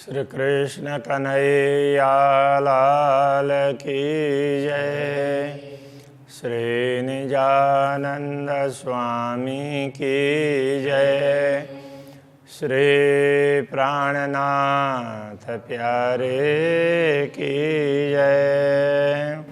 श्री कृष्ण कन्हैया लाल की जय। श्री निजानंद स्वामी की जय। श्री प्राणनाथ प्यारे की जय।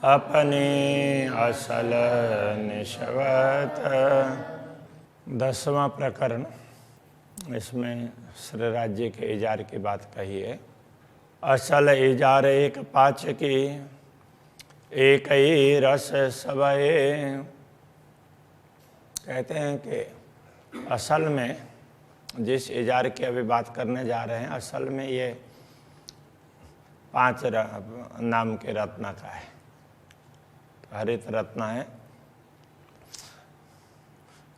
अपनी असल निशवत। 10वां प्रकरण, इसमें श्री राज्य के इजार की बात कही है। असल इजार एक पाच की, एक ही रस सबए। कहते हैं कि असल में जिस इजार की अभी बात करने जा रहे हैं, असल में ये 5 नाम के रत्न का है। हरित रत्न है,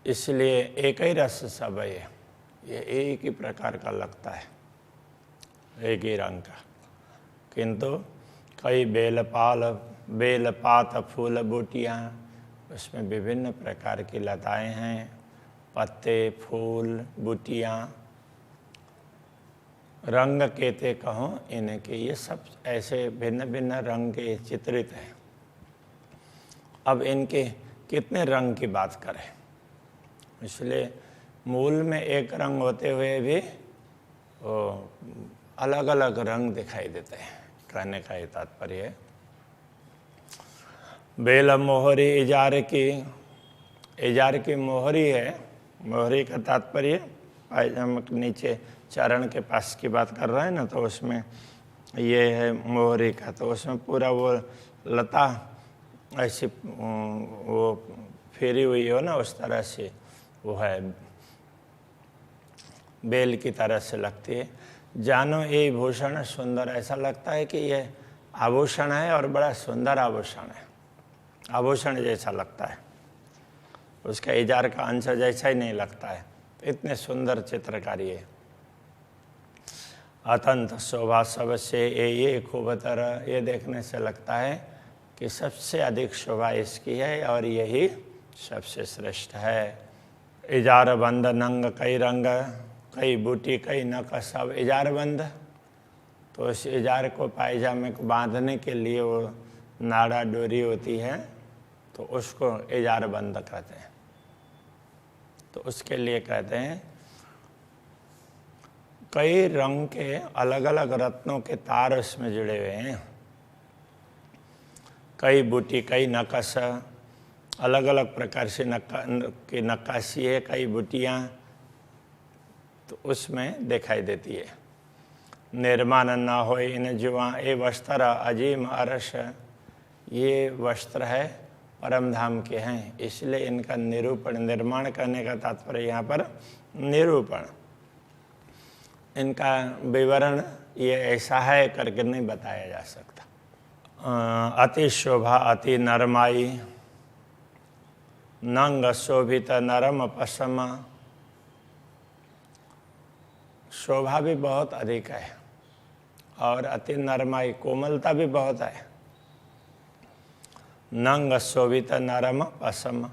इसलिए एक ही रस सब है। ये एक ही प्रकार का लगता है, एक ही रंग का, किंतु कई बेलपात फूल बूटियाँ, उसमें विभिन्न प्रकार की लताएं हैं, पत्ते, फूल, बूटियाँ, रंग कहते कहो इनके, ये सब ऐसे भिन्न भिन्न रंग के चित्रित हैं। अब इनके कितने रंग की बात करें, इसलिए मूल में एक रंग होते हुए भी वो अलग अलग रंग दिखाई देते हैं। कहने का ये तात्पर्य है। बेल मोहरी इजार की मोहरी है। मोहरी का तात्पर्य पायजामा के नीचे चरण के पास की बात कर रहे हैं ना, तो उसमें ये है मोहरी का। तो उसमें पूरा वो लता ऐसी वो फेरी हुई हो ना, उस तरह से वो है, बेल की तरह से लगती है। जानो ये भूषण सुंदर, ऐसा लगता है कि ये आभूषण है और बड़ा सुंदर आभूषण है, आभूषण जैसा लगता है, उसका इजार का अंश जैसा ही नहीं लगता है। इतने सुंदर चित्रकारी है। अतंत शोभा सबसे ये खूबतर, ये देखने से लगता है कि सबसे अधिक शोभा इसकी है और यही सबसे श्रेष्ठ है। इजार बंद नंग कई रंग, कई बूटी कई नक सब इजार बंद। तो उस इजार को पायजामे को बांधने के लिए वो नाड़ा डोरी होती है, तो उसको इजार बंद कहते हैं। तो उसके लिए कहते हैं कई रंग के अलग अलग रत्नों के तार उसमें जुड़े हुए हैं। कई बूटी कई नकश, अलग अलग प्रकार से की नक्काशी है, कई बूटियाँ तो उसमें दिखाई देती है। निर्माण न हो इन जुआ ये वस्त्र अजीम अरस, ये वस्त्र है परम धाम के हैं, इसलिए इनका निरूपण, निर्माण करने का तात्पर्य यहाँ पर निरूपण, इनका विवरण ये ऐसा है करके नहीं बताया जा सकता। अति शोभा अति नरमाई, नंग शोभित नरम पसम। शोभा भी बहुत अधिक है और अति नरमाई, कोमलता भी बहुत है। नंग शोभित नरम पसम,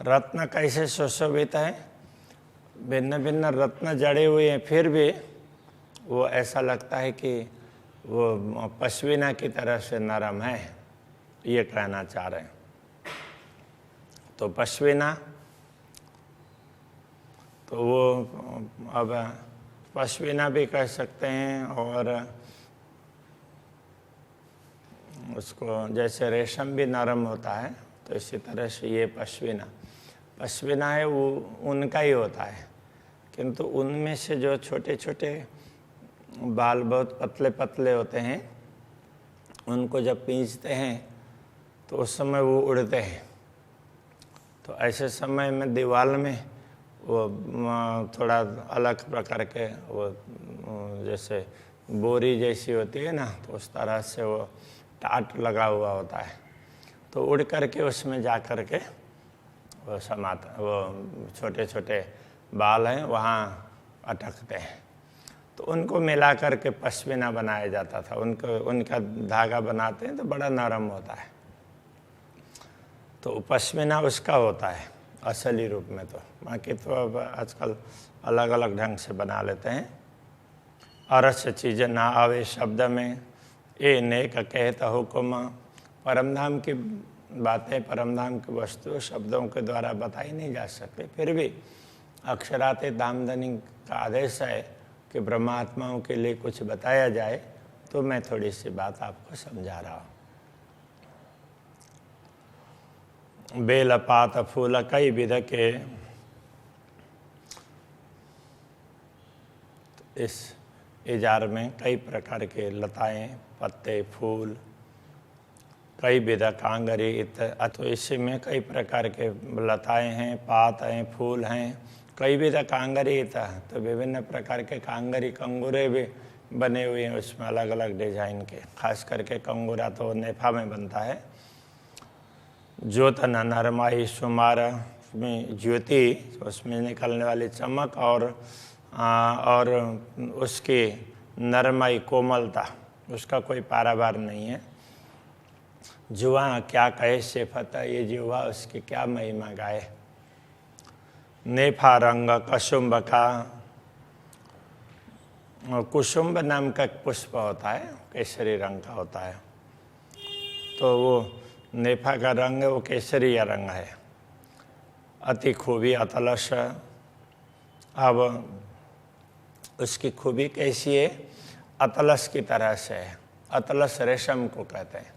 रत्न कैसे सुशोभित है, भिन्न भिन्न रत्न जड़े हुए हैं, फिर भी वो ऐसा लगता है कि वो पश्मीना की तरह से नरम है, ये कहना चाह रहे हैं। तो पश्मीना, तो वो अब पश्मीना भी कह सकते हैं, और उसको जैसे रेशम भी नरम होता है, तो इसी तरह से ये पश्मीना है, वो उनका ही होता है, किंतु उनमें से जो छोटे छोटे बाल बहुत पतले पतले होते हैं, उनको जब पींचते हैं तो उस समय वो उड़ते हैं। तो ऐसे समय में दीवार में वो थोड़ा अलग प्रकार के वो जैसे बोरी जैसी होती है ना, तो उस तरह से वो टाट लगा हुआ होता है, तो उड़ करके उसमें जा कर के वो समाता, वो छोटे छोटे बाल हैं वहाँ अटकते हैं, तो उनको मिला करके पश्मीना बनाया जाता था। उनका धागा बनाते हैं तो बड़ा नरम होता है, तो पश्मीना उसका होता है असली रूप में। तो बाकी तो अब आजकल अलग अलग ढंग से बना लेते हैं। अरस चीज़ ना आवे शब्द में, ए नेक कहता हुक्म। परमधाम की बातें, परमधाम की वस्तु शब्दों के द्वारा बताई नहीं जा सकती, फिर भी अक्षराते धामधनी का आदेश है कि ब्रह्मात्माओं के लिए कुछ बताया जाए, तो मैं थोड़ी सी बात आपको समझा रहा हूँ। बेल पात फूल कई विध के, इस इजार में कई प्रकार के लताएं, पत्ते, फूल, कई विध कांगरी, तो इसी में कई प्रकार के लताएं हैं, पात हैं, फूल हैं, कई विध कांगरी, तो विभिन्न प्रकार के कांगरी, कंगूरे भी बने हुए हैं उसमें अलग अलग डिजाइन के। खास करके कंगूरा तो नेफा में बनता है। ज्योत नरमाई सुमार, उसमें ज्योति, उसमें निकलने वाली चमक और उसकी नरमाई, कोमलता, उसका कोई पारावार नहीं है। जुआ क्या कहे सिफत, ये जुआ उसकी क्या महिमा गाए। नेफा रंग कुसुम्ब का, कुसुम्ब नाम का पुष्प होता है, केसरी रंग का होता है, तो वो नेफा का रंग वो केसरी रंग है। अति खूबी अतलस, अब उसकी खूबी कैसी है? अतलस की तरह से है। अतलस रेशम को कहते हैं,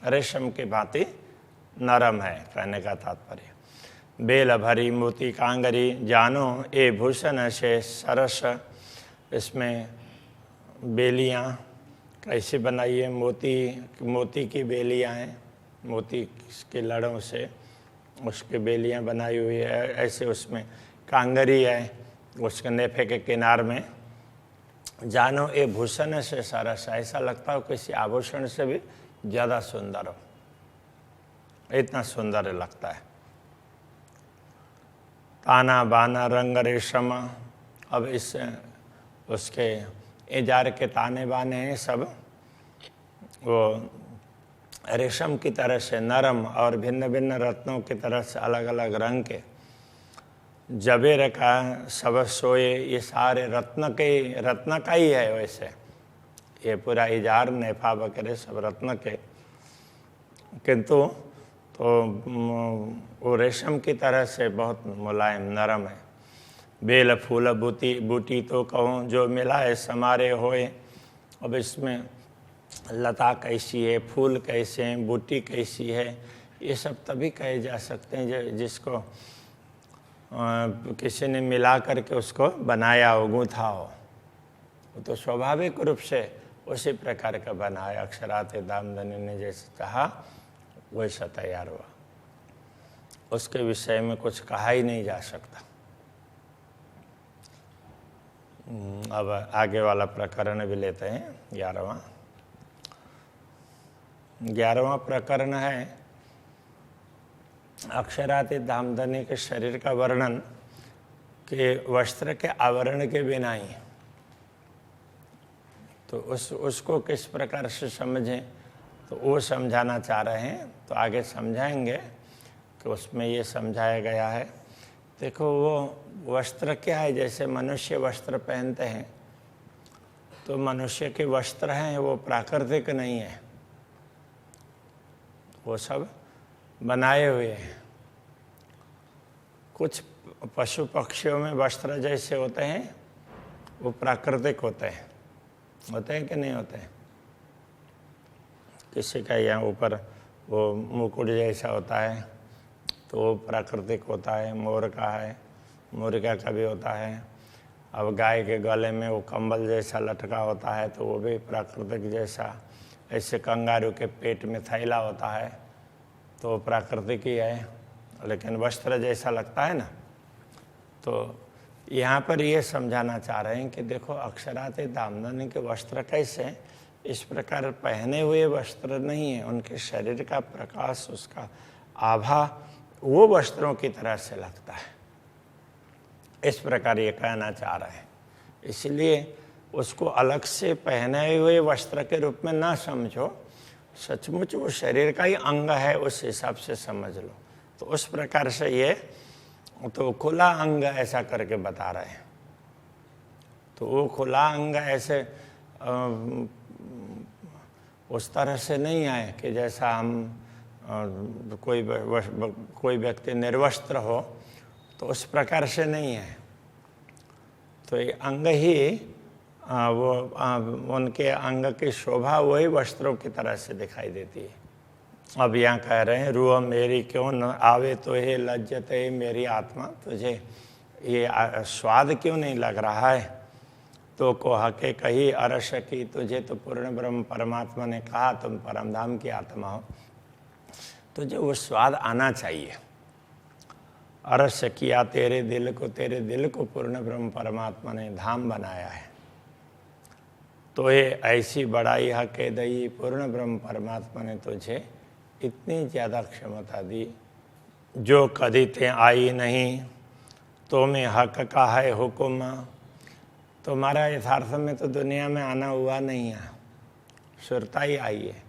रेशम की भांति नरम है, कहने का तात्पर्य। बेल भरी मोती कांगरी, जानो ए भूषण से सरस। इसमें बेलियां कैसे बनाई है? मोती की बेलियां हैं, मोती के लड़ों से उसके बेलियां बनाई हुई है। ऐसे उसमें कांगरी है, उसके नेफे के किनार में। जानो ए भूषण से सरस, ऐसा लगता हो किसी आभूषण से भी ज़्यादा सुंदर हो, इतना सुंदर लगता है। ताना बाना रंग रेशम, अब इस उसके इजार के ताने बाने हैं सब वो रेशम की तरह से नरम और भिन्न भिन्न रत्नों की तरह से अलग अलग रंग के। जबेर का सब सोए, ये सारे रत्न का ही है। वैसे ये पूरा इजार नेफा वगैरह सब रत्न के, किंतु तो वो रेशम की तरह से बहुत मुलायम नरम है। बेल फूल बूटी तो कहूँ, जो मिला है समारे होए। अब इसमें लता कैसी है, फूल कैसे हैं, बूटी कैसी है, ये सब तभी कहे जा सकते हैं जिसको किसी ने मिला करके उसको बनाया हो, गूँथा हो। वो तो स्वाभाविक रूप से उसी प्रकार का बना है। अक्षराते दामधनी ने जैसे चाहा वैसा तैयार हुआ, उसके विषय में कुछ कहा ही नहीं जा सकता। अब आगे वाला प्रकरण भी लेते हैं, 11वां प्रकरण है अक्षराते दामधनी के शरीर का वर्णन के वस्त्र के आवरण के बिना ही। तो उसको किस प्रकार से समझें, तो वो समझाना चाह रहे हैं, तो आगे समझाएंगे कि उसमें ये समझाया गया है। देखो वो वस्त्र क्या है, जैसे मनुष्य वस्त्र पहनते हैं, तो मनुष्य के वस्त्र हैं वो प्राकृतिक नहीं है, वो सब बनाए हुए हैं। कुछ पशु पक्षियों में वस्त्र जैसे होते हैं वो प्राकृतिक होते हैं कि नहीं होते हैं? किसी का यहाँ ऊपर वो मुकुट जैसा होता है तो वो प्राकृतिक होता है, मोर का है, मुर्गा का भी होता है। अब गाय के गले में वो कंबल जैसा लटका होता है तो वो भी प्राकृतिक जैसा। ऐसे कंगारू के पेट में थैला होता है तो वो प्राकृतिक ही है, लेकिन वस्त्र जैसा लगता है ना। तो यहाँ पर ये समझाना चाह रहे हैं कि देखो अक्षराते दामधनी के वस्त्र कैसे इस प्रकार पहने हुए वस्त्र नहीं है, उनके शरीर का प्रकाश, उसका आभा वो वस्त्रों की तरह से लगता है। इस प्रकार ये कहना चाह रहे हैं। इसलिए उसको अलग से पहने हुए वस्त्र के रूप में ना समझो, सचमुच वो शरीर का ही अंग है, उस हिसाब से समझ लो। तो उस प्रकार से ये तो खुला अंग ऐसा करके बता रहे हैं। तो वो खुला अंग ऐसे उस तरह से नहीं है कि जैसा हम कोई व्यक्ति निर्वस्त्र हो, तो उस प्रकार से नहीं है। तो ये अंग ही वो उनके अंग की शोभा वही वस्त्रों की तरह से दिखाई देती है। अब यहाँ कह रहे हैं, रूह मेरी क्यों न आवे तो हे लज्जत है मेरी आत्मा, तुझे ये स्वाद क्यों नहीं लग रहा है। तो को हके कही अरस की, तुझे तो पूर्ण ब्रह्म परमात्मा ने कहा तुम परमधाम की आत्मा हो, तुझे वो स्वाद आना चाहिए। अरस किया तेरे दिल को पूर्ण ब्रह्म परमात्मा ने धाम बनाया है। तो ये ऐसी बड़ाई हके दई, पूर्ण ब्रह्म परमात्मा ने तुझे इतनी ज़्यादा क्षमता दी, जो कभी ते आई नहीं तो मैं हक का है हुक्म। तुम्हारा यथार्थ में तो दुनिया में आना हुआ नहीं है, सुरता ही आई है,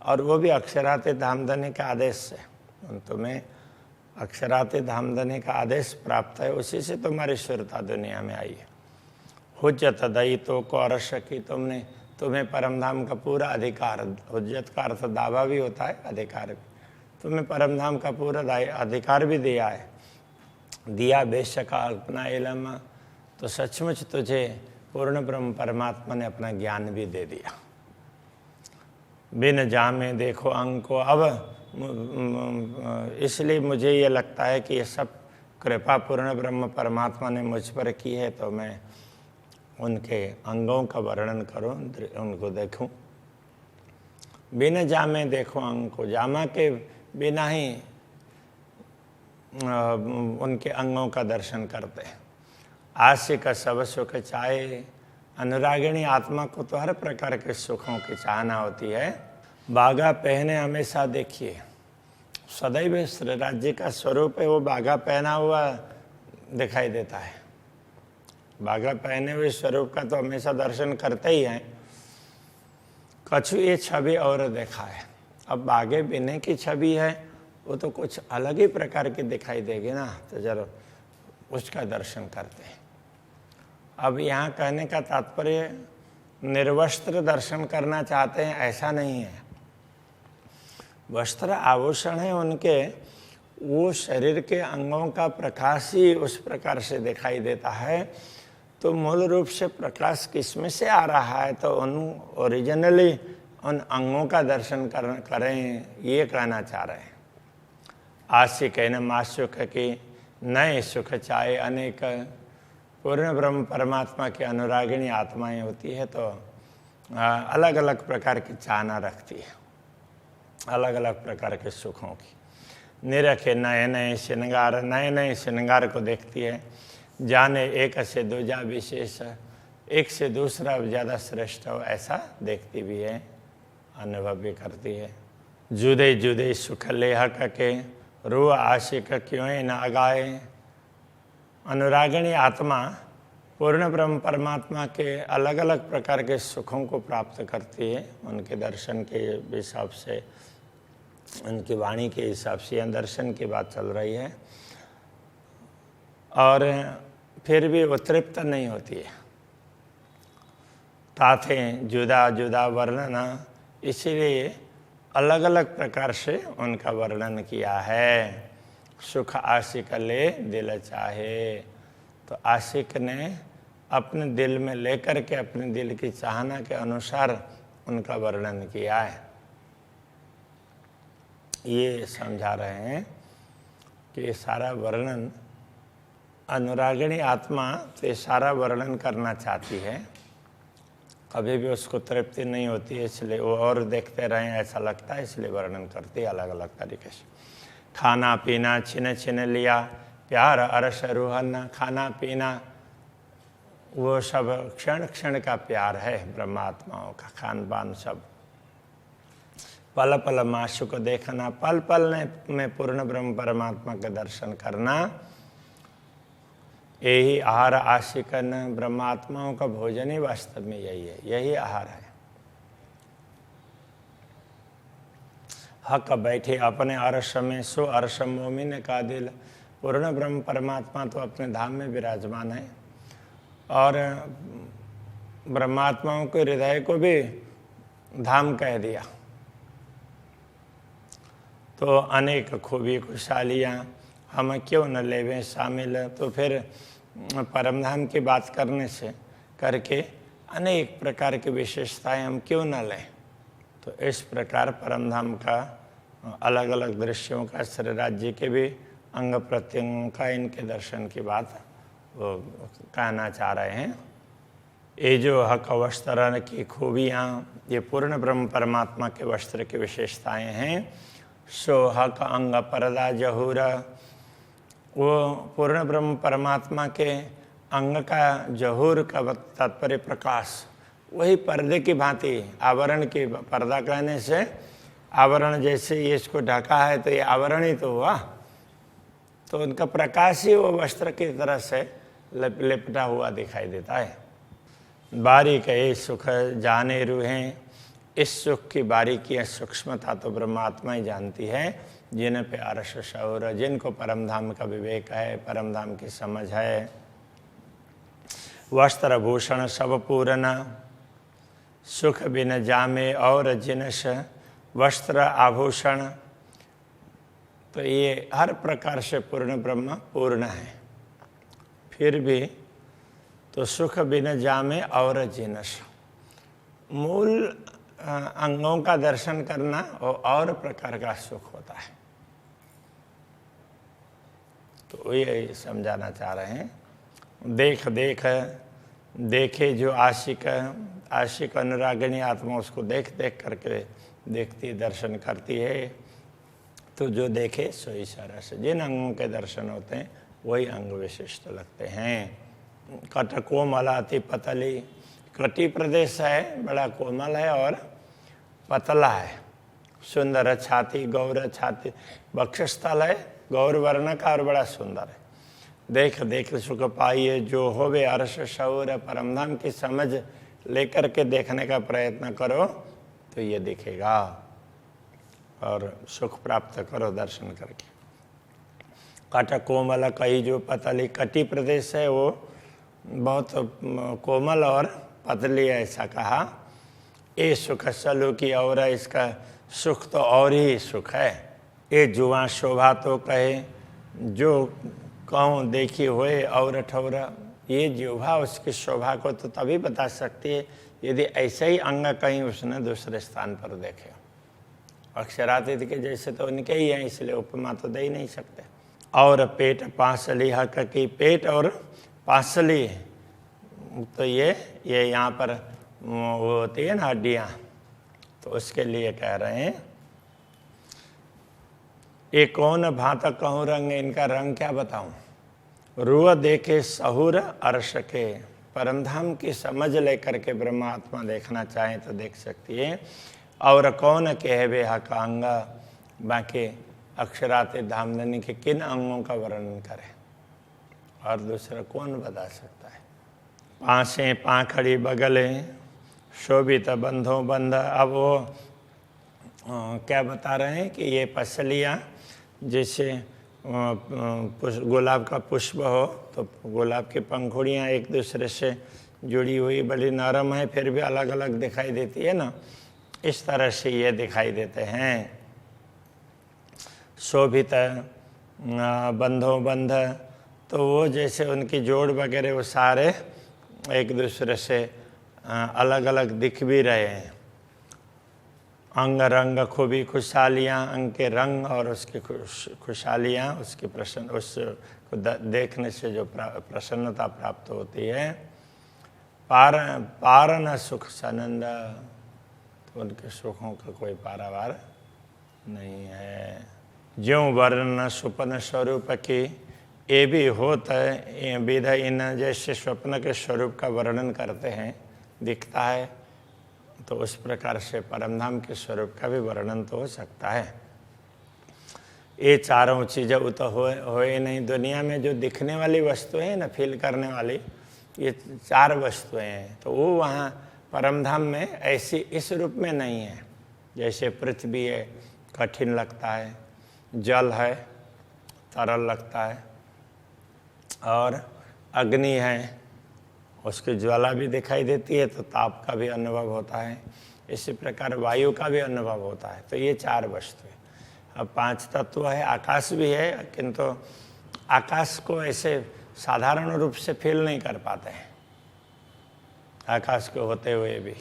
और वो भी अक्षराते धामधनी के आदेश से। तुम्हें अक्षराते धामधनी का आदेश प्राप्त है, उसी से तुम्हारी सुरता दुनिया में आई है। हुज्जत दई तो को अरस की, तुम्हें परमधाम का पूरा अधिकार, हुज्जत का अर्थ दावा भी होता है, अधिकार भी, तुम्हें परमधाम का पूरा अधिकार भी दिया है। दिया बेशक अपना इल्म, तो सचमुच तुझे पूर्ण ब्रह्म परमात्मा ने अपना ज्ञान भी दे दिया। बिन जामे देखो अंग को, अब इसलिए मुझे ये लगता है कि ये सब कृपा पूर्ण ब्रह्म परमात्मा ने मुझ पर की है, तो मैं उनके अंगों का वर्णन करूं, उनको देखूं। बिन जामे देखो अंग को, जामा के बिना ही उनके अंगों का दर्शन करते हैं। आशिक सब सुख चाहे, अनुरागिणी आत्मा को तो हर प्रकार के सुखों की चाहना होती है। बागा पहने हमेशा देखिए, सदैव श्री राज्य का स्वरूप है, वो बागा पहना हुआ दिखाई देता है। बागा पहने हुए स्वरूप का तो हमेशा दर्शन करते ही हैं। कछु ये छवि और देखा है, अब बागे बिने की छवि है, वो तो कुछ अलग ही प्रकार की दिखाई देगी ना, तो जरा उसका दर्शन करते हैं। अब यहाँ कहने का तात्पर्य निर्वस्त्र दर्शन करना चाहते हैं ऐसा नहीं है। वस्त्र आभूषण है उनके, वो शरीर के अंगों का प्रकाश ही उस प्रकार से दिखाई देता है। तो मूल रूप से प्रकाश किसमें से आ रहा है, तो उन ओरिजिनली उन अंगों का दर्शन करें, ये कहना चाह रहे हैं। आशिक है न माशुक की, नए सुख चाहे अनेक। पूर्ण ब्रह्म परमात्मा की अनुरागिणी आत्माएं होती है, तो अलग अलग प्रकार की चाहना रखती है, अलग अलग प्रकार के सुखों की। निरखे नए नए श्रृंगार, नए नए श्रृंगार को देखती है। जाने एक से दूजा विशेष, एक से दूसरा ज़्यादा श्रेष्ठ हो ऐसा देखती भी है, अनुभव भी करती है। जुदे जुदे सुख लेह के, रूह आशिक क्यों न अगाए। अनुरागिणी आत्मा पूर्ण ब्रह्म परमात्मा के अलग अलग प्रकार के सुखों को प्राप्त करती है, उनके दर्शन के हिसाब से, उनकी वाणी के हिसाब से यह दर्शन की बात चल रही है। और फिर भी वो तृप्त नहीं होती है। ताथे जुदा जुदा वर्णन, इसीलिए अलग अलग प्रकार से उनका वर्णन किया है। सुख आशिक ले दिल चाहे, तो आशिक ने अपने दिल में लेकर के अपने दिल की चाहना के अनुसार उनका वर्णन किया है। ये समझा रहे हैं कि ये सारा वर्णन, अनुरागिणी आत्मा तो ये सारा वर्णन करना चाहती है, कभी भी उसको तृप्ति नहीं होती है, इसलिए वो और देखते रहें ऐसा लगता है, इसलिए वर्णन करती है अलग अलग तरीके से। खाना पीना छिन छिन लिया, प्यार अरस रूहन। खाना पीना वो सब क्षण क्षण का प्यार है ब्रह्मात्माओं का, खान पान सब। पल पल माशु को देखना, पल पल में पूर्ण ब्रह्म परमात्मा के दर्शन करना। यही आहार आशिकन ब्रह्मात्माओं का भोजन ही वास्तव में यही है, यही आहार है। हक बैठे अपने अर्श में सो अर्श मोमिन का दिल। पूर्ण ब्रह्म परमात्मा तो अपने धाम में विराजमान है और ब्रह्मात्माओं के हृदय को भी धाम कह दिया। तो अनेक खूबी खुशहालियाँ हम क्यों न लेवें शामिल। तो फिर परमधाम की बात करके अनेक प्रकार की विशेषताएं हम क्यों न लें। तो इस प्रकार परमधाम का अलग अलग दृश्यों का, श्री राज्य के भी अंग प्रत्यंगों का, इनके दर्शन की बात वो कहना चाह रहे हैं। ये जो हक वस्त्र की खूबियाँ, ये पूर्ण ब्रह्म परमात्मा के वस्त्र की विशेषताएं हैं। सो हक अंग परदा जहूर, वो पूर्ण ब्रह्म परमात्मा के अंग का जहूर का तात्पर्य प्रकाश, वही पर्दे की भांति, आवरण की, पर्दा कहने से आवरण, जैसे ये इसको ढका है तो ये आवरण ही तो हुआ। तो उनका प्रकाश ही वो वस्त्र की तरह से लिपटा हुआ दिखाई देता है। बारीक ये सुख जाने रूहें, इस सुख की बारीकी सूक्ष्मता तो ब्रह्मात्मा ही जानती है। जिन पे अर्श शौर, जिनको परमधाम का विवेक है, परमधाम की समझ है। वस्त्र भूषण सब पूर्ण, सुख बिन जामे और जिनस। वस्त्र आभूषण, तो ये हर प्रकार से पूर्ण ब्रह्म पूर्ण है। फिर भी तो सुख बिन जामे और जिनस, मूल अंगों का दर्शन करना और प्रकार का सुख होता है। तो ये समझाना चाह रहे हैं। देखे जो आशिक अनुरागिणी आत्मा उसको देख करके देखती, दर्शन करती है। तो जो देखे सोई सरस, जिन अंगों के दर्शन होते हैं वही अंग विशिष्ट लगते हैं। कट कोमल अति पतली, कटी प्रदेश है, बड़ा कोमल है और पतला है। सुंदर छाती, गौर छाती, वक्षस्थल है गौर वर्ण का और बड़ा सुंदर है। देख सुख पाइए जो होवे अर्श शौर, परमधाम की समझ लेकर के देखने का प्रयत्न करो तो ये दिखेगा और सुख प्राप्त करो दर्शन करके। कट कोमल कही, जो पतली, कटी प्रदेश है वो बहुत कोमल और पतली, ऐसा कहा। ये सुख सलू की और, इसका सुख तो और ही सुख है। ये जुआ शोभा तो कहे, जो कहूँ देखी होए और ठौरा। ये जिह्वा उसकी शोभा को तो तभी बता सकती है यदि ऐसे ही अंग कहीं उसने दूसरे स्थान पर देखे। अक्षरातीत के जैसे तो उनके ही हैं, इसलिए उपमा तो दे ही नहीं सकते। और पेट पांसली, हक की पेट और पांसली, तो ये यहाँ पर वो होती है ना हड्डियाँ, तो उसके लिए कह रहे हैं। ये कौन भांत कहूँ रंग, इनका रंग क्या बताऊं। रुआ देखे सहूर अर्श के, परमधाम की समझ लेकर के ब्रह्मात्मा देखना चाहे तो देख सकती है। और कौन कहवे हक अंग, बाकी अक्षराते धामधनी के किन अंगों का वर्णन करे और दूसरा कौन बता सकता है। पाँसें पाखड़ी बगले, शोभित बंधों बंध। अब वो क्या बता रहे हैं कि ये पसलियाँ जैसे गुलाब का पुष्प हो तो गुलाब की पंखुड़ियाँ एक दूसरे से जुड़ी हुई बड़ी नरम है, फिर भी अलग अलग दिखाई देती है ना, इस तरह से ये दिखाई देते हैं। शोभित बंधों बंध, तो वो जैसे उनकी जोड़ वगैरह वो सारे एक दूसरे से अलग अलग दिख भी रहे हैं। अंग रंग खूबी खुशहालियाँ, अंग के रंग और उसकी खुशहालियाँ, उसकी प्रसन्न, उसको देखने से जो प्रसन्नता प्राप्त होती है। पारन सुख सनंद, तो उनके सुखों का कोई पारावार नहीं है। ज्यों वर्ण स्वप्न स्वरूप की, ये भी होता है विध, इन जैसे स्वप्न के स्वरूप का वर्णन करते हैं, दिखता है, तो उस प्रकार से परमधाम के स्वरूप का भी वर्णन तो हो सकता है। ये चारों चीज़ें वो तो हो नहीं। दुनिया में जो दिखने वाली वस्तुएं हैं ना, फील करने वाली, ये 4 वस्तुएं हैं, तो वो वहाँ परमधाम में ऐसी इस रूप में नहीं है। जैसे पृथ्वी है, कठिन लगता है, जल है, तरल लगता है, और अग्नि है, उसकी ज्वाला भी दिखाई देती है तो ताप का भी अनुभव होता है। इसी प्रकार वायु का भी अनुभव होता है। तो ये 4 वस्तु है। अब 5 तत्व है, आकाश भी है, किंतु आकाश को ऐसे साधारण रूप से फील नहीं कर पाते हैं, आकाश के होते हुए भी।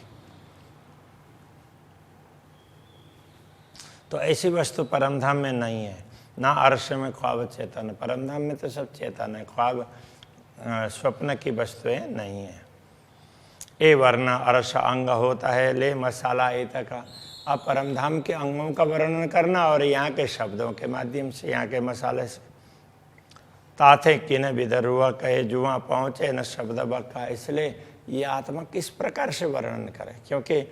तो ऐसी वस्तु परमधाम में नहीं है। ना अर्श में ख्वाब चेतन, परमधाम में तो सब चेतन है, ख्वाब स्वप्न की वस्तुएं नहीं है। ए वर्ण अर्श अंग होता है, ले मसाला इत का। अब परमधाम के अंगों का वर्णन करना और यहाँ के शब्दों के माध्यम से, यहाँ के मसाले से। ताथे किन विदरुआ कहे जुआ पहुँचे न शब्द बका। इसलिए ये आत्मा किस प्रकार से वर्णन करे, क्योंकि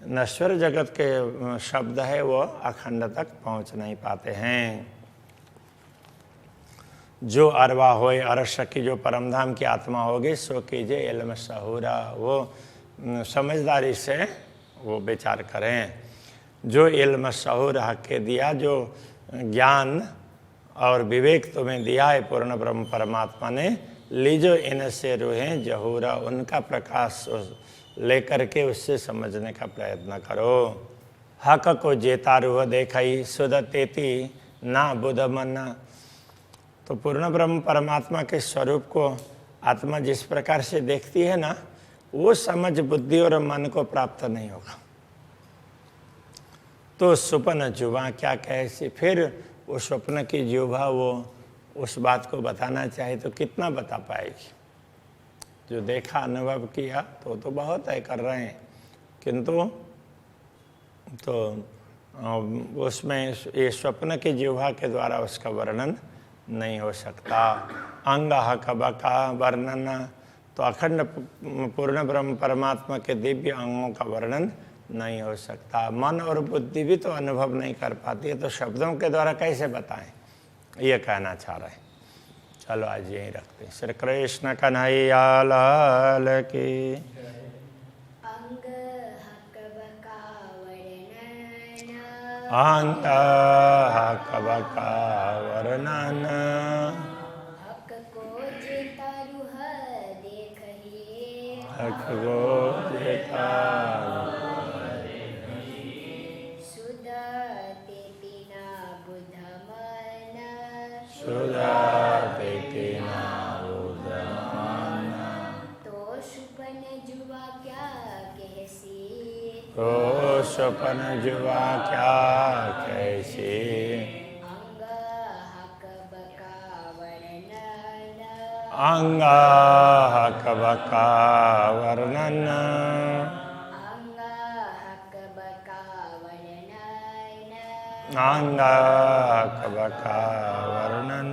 नश्वर जगत के शब्द है वो अखंड तक पहुँच नहीं पाते हैं। जो अरवा होए अरश की, जो परमधाम की आत्मा होगी, सो कीजिए इल्म सहूरा, वो समझदारी से वो विचार करें। जो इल्म सहूर हक के दिया, जो ज्ञान और विवेक तुम्हें दिया है पूर्ण ब्रह्म परमात्मा ने, लीजो इनसे रूहें जहूरा, उनका प्रकाश लेकर के उससे समझने का प्रयत्न करो। हक को जेता रूह देखई सुध तेती ना बुध मना। तो पूर्ण ब्रह्म परमात्मा के स्वरूप को आत्मा जिस प्रकार से देखती है ना, वो समझ बुद्धि और मन को प्राप्त नहीं होगा। तो स्वप्न जुबा क्या कैसी, फिर वो स्वप्न की जुबा वो उस बात को बताना चाहे तो कितना बता पाएगी। जो देखा अनुभव किया तो बहुत है कर रहे हैं, किंतु तो उसमें ये स्वप्न की जिह्वा के द्वारा उसका वर्णन नहीं हो सकता। अंग हक बका वर्णन, तो अखंड पूर्ण ब्रह्म परमात्मा के दिव्य अंगों का वर्णन नहीं हो सकता। मन और बुद्धि भी तो अनुभव नहीं कर पाती है, तो शब्दों के द्वारा कैसे बताएं, ये कहना चाह रहे हैं। चलो आज यहीं रखते हैं। श्री कृष्ण कन्हैया लाल की। अंग हक बका वर्णन, हक को जेता रूह देखहि, हक को जेता सुध तेती ना बुध मन, सुधा तेती ना बुध मन। तो सुपन जुआ क्या कहसी, तो स्वप्न जुआ क्या कैसी। अंग हक बका वर्णन, अंग हक बका वर्णन, अंग हक बका वर्णन, अंग हक बका वर्णन।